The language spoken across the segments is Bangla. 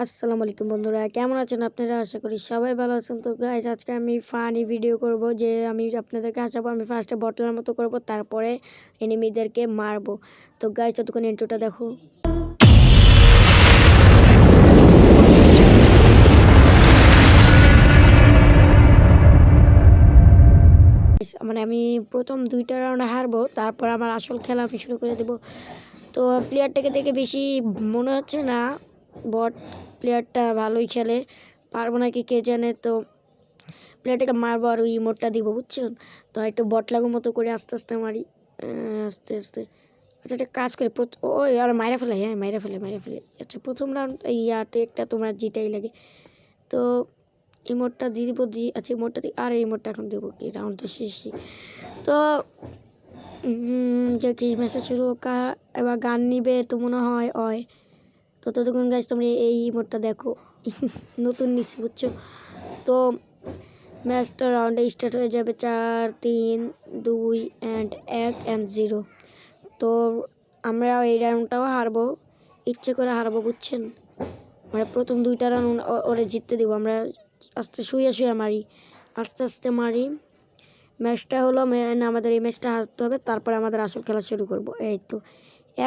আসসালামু আলাইকুম বন্ধুরা, কেমন আছেন আপনারা? আশা করি সবাই ভালো আছেন। তো গাইস, আজকে আমি ফানি ভিডিও করব, যে আমি আপনাদেরকে হাসাবো। আমি ফার্স্টে বটলের মতো করব, তারপরে এনিমিদেরকে মারবো। তো গাইস, ততক্ষণ ইন্ট্রোটা দেখো। মানে আমি প্রথম 2টা রাউন্ড হারবো, তারপর আমার আসল খেলা আমি শুরু করে দেবো। তো প্লেয়ারটাকে দেখে বেশি মনে হচ্ছে না বট প্লেয়ারটা ভালোই খেলে, পারবো নাকি কে জানে। তো প্লেয়ারটাকে মারবো আর ওই ইমোটটা দিব, বুঝছেন? তো একটু বট লাগার মতো করে আস্তে আস্তে মারি, আস্তে আস্তে। আচ্ছা, একটা কাজ করে ওই আর মাইরা ফেলে, হ্যাঁ মাইরা ফেলে। আচ্ছা, প্রথম রাউন্ড ইয়াতে একটা তোমার জিতাই লাগে। তো ইমোটটা দিয়ে দিব, আচ্ছা ইমোটটা দিই, আর ইমোটটা এখন দেবো কি, রাউন্ড তো শেষই। তো যে কি মেসেজ ছিল এবার গান নিবে তো মনে হয়। তো ততক্ষণ গাইস তোমরা এই ইমোটটা দেখো, নতুন নিচ্ছি, বুঝছো? তো ম্যাচটা রাউন্ডে স্টার্ট হয়ে যাবে 4 3 2 1 and 0। তো আমরা এই রাউন্ডটাও হারবো, ইচ্ছে করে হারবো, বুঝছেন? মানে প্রথম 2টা রাউন্ড ওরে জিততে দিব আমরা। শুয়ে মারি, আস্তে আস্তে মারি। ম্যাচটা হলো আমাদের এই ম্যাচটা হারতে হবে, তারপরে আমাদের আসল খেলা শুরু করব। এই তো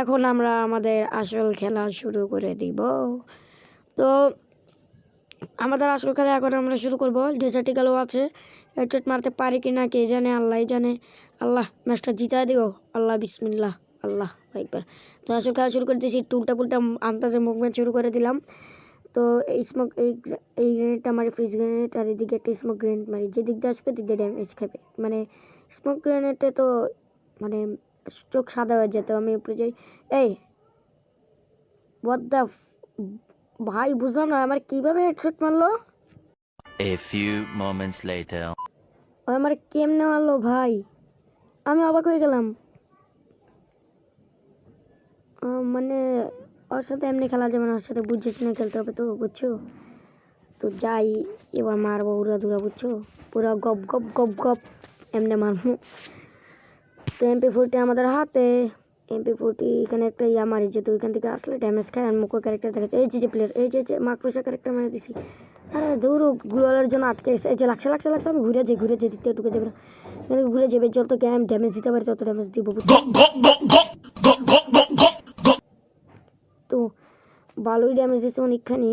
এখন আমরা আমাদের আসল খেলা শুরু করে দিব। তো আমাদের আসল খেলা এখন আমরা শুরু করবো। ডেজার্টিক্যালও আছে, হেডশট মারতে পারি কি না কে জানে, আল্লাহ জানে। আল্লাহ ম্যাচটা জিতা দিও, আল্লাহ বিসমিল্লাহ, আল্লাহ একবার। তো আসল খেলা শুরু করে দিয়েছি, টুলটা পুলটা আন্দাজে মুভমেন্ট শুরু করে দিলাম। তো এই স্মোক এই গ্রেনেডটা মারি, ফ্রিজ গ্রেনেড, আর এদিকে একটা স্মোক গ্রেনেড মারি। যে দিক দিয়ে আসবে দিক দিয়ে ড্যামেজ খাবে। মানে স্মোক গ্রেনেডে তো মানে চোখ সাদা হয়ে যেত। আমি উপরে যাই, এই হোয়াট দ্য ভাই, বুঝলাম না আমার কিভাবে হেডশট মারলো। A few moments later. আমার কেমনে মারলো ভাই, আমি অবাক হয়ে গেলাম। মানে ওর সাথে এমনি খেলা যাবে না, ওর সাথে বুঝে শুনে খেলতে হবে, তো বুঝছো? তো যাই, এবার মারবো উড়া দুরা, বুঝছো? পুরো গপ গপ গপ গপ এমনি মারবো। তো MP40 আমাদের হাতে, MP40 এখানে একটা ইয়া মারি, যেহেতু ওইখান থেকে আসলে ড্যামেজ খায়। আর মুখো ক্যারেক্টার দেখাচ্ছে, এই যে প্লেয়ার, এই যে মাকড়সা ক্যারেক্টার মেরে দিছি। আরে দৌড়, গ্লোয়ালের জন্য আটকে গেছে। এই যে লাগছে, আমি ঘুরে যাই দিতে ঢুকে যাবে না, ঘুরে যাবে। যত গেম ড্যামেজ দিতে পারি তত ড্যামেজ দিব। তো ভালোই ড্যামেজ দিচ্ছে অনেকখানি।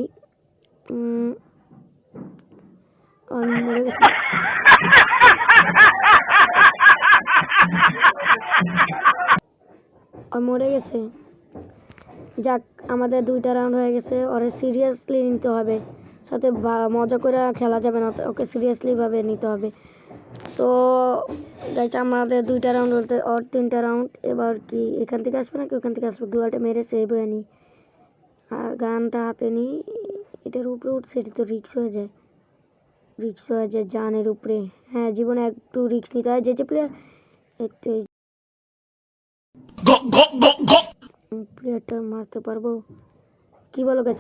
মরে গেছে, মরে গেছে। যাক, আমাদের 2টা রাউন্ড হয়ে গেছে। ওরে সিরিয়াসলি নিতে হবে, সাথে মজা করে খেলা যাবে না, ওকে সিরিয়াসলিভাবে নিতে হবে। তো গাইস, আমাদের 2টা রাউন্ড বলতে ওর 3টা রাউন্ড। এবার কি এখান থেকে আসবে নাকি ওখান থেকে আসবে? গ্লোয়ালটা মেরে সেভ হয়ে নিই, আর গানটা হাতে নিই। এটার উপরে উঠছে, এটা তো রিক্স হয়ে যায় জানের উপরে। হ্যাঁ, জীবনে একটু রিক্স নিতে হয়। যে প্লেয়ার একটু প্লেয়ারটা মারতে পারবো, কি বলো গাছ?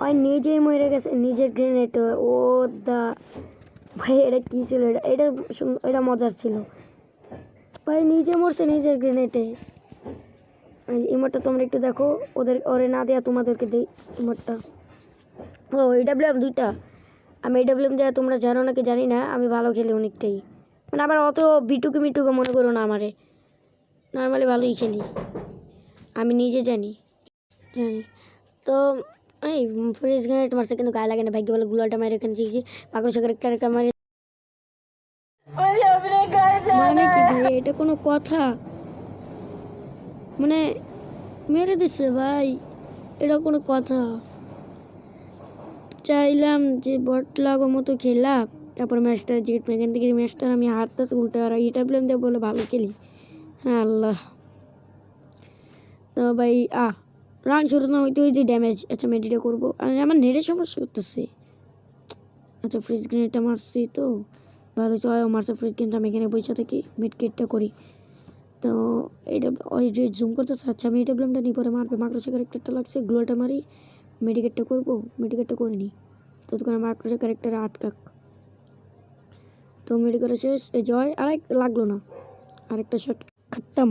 ওই নিজেই মরে গেছে, নিজের গ্রেনেড। ও দা ভাই, এটা কী ছিল? এটা মজার ছিল ভাই, নিজে মরছে নিজের গ্রেনেডে। ইমোটটা তোমরা একটু দেখো, ওরে না দেয়া তোমাদেরকে দিই ইমোটটা। ও AWM 2টা, আমি AWM দেওয়া তোমরা জানো নাকি জানি না, আমি ভালো খেলি অনেকটাই। মানে আবার অত মিটুকে মনে করো না আমারে, নর্মালি ভালোই খেলি, আমি নিজে জানি। তো এই ফ্রিজ গ্রেনেড মারছে, কিন্তু গায়ে লাগে না, ভাগ্য বলে গুলাটা মারে এখানে যে মাকড়সা ক্যারেক্টার মারে। মানে কি ভাই, এটা কোনো কথা? মানে মেরে দিচ্ছে ভাই, এটা কোনো কথা? চাইলাম যে বট লাগো মতো খেলাম, তারপর ম্যাচটা জিতবো। এখান থেকে ম্যাচটা আমি হারতেছি উল্টে, আর AWM দিয়ে বলে ভালো খেলি। হ্যাঁ আল্লাহ। তো ভাই রান শুরু না হইতে হইতে ড্যামেজ। আচ্ছা, মেডিটা করবো, আর আমার নেটে সমস্যা করতেছে। আচ্ছা, ফ্রিজ গ্রেনেডটা মারছি, তো ভালো হয় মারছে ফ্রিজ গ্রেনেড। আমি এখানে বসে থাকি, মেডকেটটা করি। তো এটা ওই যে জুম করতেছে। আচ্ছা, আমি AWMটা নিয়ে পরে মারবে। মাকড়সা ক্যারেক্টারটা লাগছে, গ্লোটা মারি, মেডিকেটটা করবো, মেডিকেটটা করে নিই। ততক্ষণ মাকড়সা ক্যারেক্টারে আটকাক। তো মেডিকেটটা শেষ, এই জয়, লাগলো না, আরেকটা শট খতম।